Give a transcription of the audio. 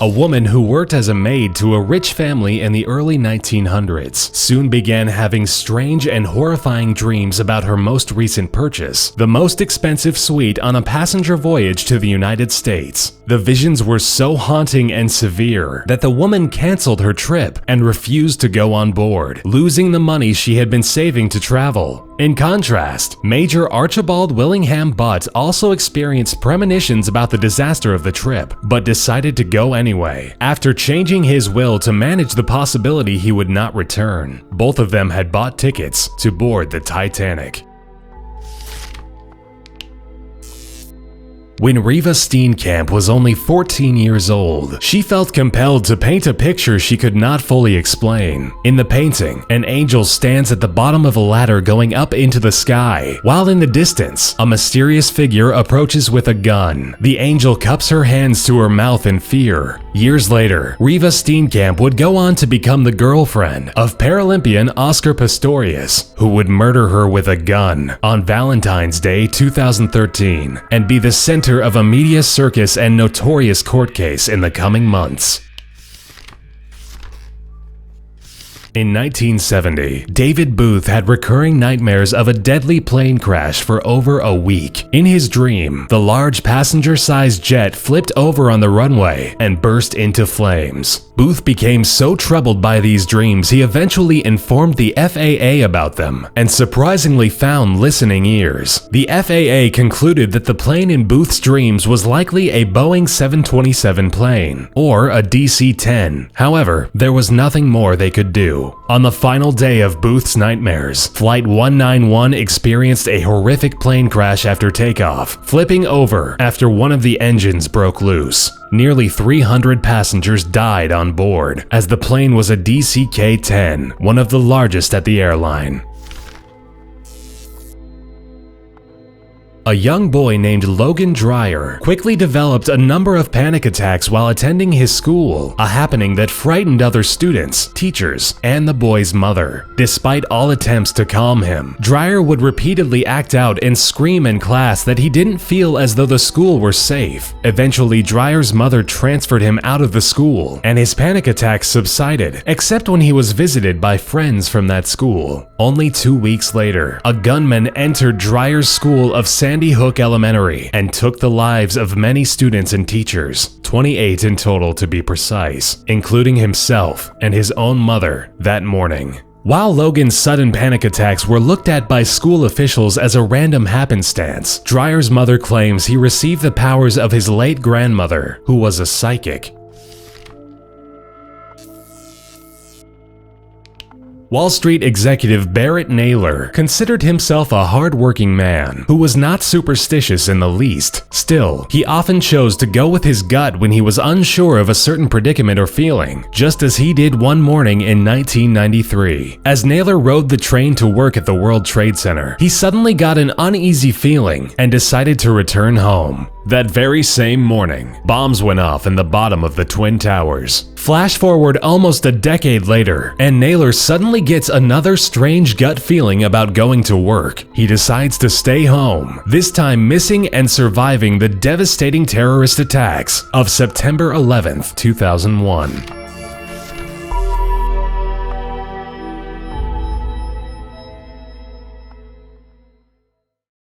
a woman who worked as a maid to a rich family in the early 1900s, soon began having strange and horrifying dreams about her most recent purchase, the most expensive suite on a passenger voyage to the United States. The visions were so haunting and severe that the woman canceled her trip and refused to go on board, losing the money she had been saving to travel. In contrast, Major Archibald Willingham Butt also experienced premonitions about the disaster of the trip, but decided to go anyway, after changing his will to manage the possibility he would not return. Both of them had bought tickets to board the Titanic. When Riva Steenkamp was only 14 years old, she felt compelled to paint a picture she could not fully explain. In the painting, an angel stands at the bottom of a ladder going up into the sky, while in the distance, a mysterious figure approaches with a gun. The angel cups her hands to her mouth in fear. Years later, Riva Steenkamp would go on to become the girlfriend of Paralympian Oscar Pistorius, who would murder her with a gun on Valentine's Day 2013 and be the center of a media circus and notorious court case in the coming months. In 1970, David Booth had recurring nightmares of a deadly plane crash for over a week. In his dream, the large passenger-sized jet flipped over on the runway and burst into flames. Booth became so troubled by these dreams he eventually informed the FAA about them and surprisingly found listening ears. The FAA concluded that the plane in Booth's dreams was likely a Boeing 727 plane or a DC-10. However, there was nothing more they could do. On the final day of Booth's nightmares, Flight 191 experienced a horrific plane crash after takeoff, flipping over after one of the engines broke loose. Nearly 300 passengers died on board, as the plane was a DC-10, one of the largest at the airline. A young boy named Logan Dreyer quickly developed a number of panic attacks while attending his school, a happening that frightened other students, teachers, and the boy's mother. Despite all attempts to calm him, Dreyer would repeatedly act out and scream in class that he didn't feel as though the school were safe. Eventually, Dreyer's mother transferred him out of the school, and his panic attacks subsided, except when he was visited by friends from that school. Only 2 weeks later, a gunman entered Dreyer's school of Sandy Hook Elementary and took the lives of many students and teachers, 28 in total to be precise, including himself and his own mother that morning. While Logan's sudden panic attacks were looked at by school officials as a random happenstance, Dreyer's mother claims he received the powers of his late grandmother, who was a psychic. Wall Street executive Barrett Naylor considered himself a hard-working man who was not superstitious in the least. Still, he often chose to go with his gut when he was unsure of a certain predicament or feeling, just as he did one morning in 1993. As Naylor rode the train to work at the World Trade Center, he suddenly got an uneasy feeling and decided to return home. That very same morning, bombs went off in the bottom of the Twin Towers. Flash forward almost a decade later, and Naylor suddenly gets another strange gut feeling about going to work. He decides to stay home, this time missing and surviving the devastating terrorist attacks of September 11, 2001.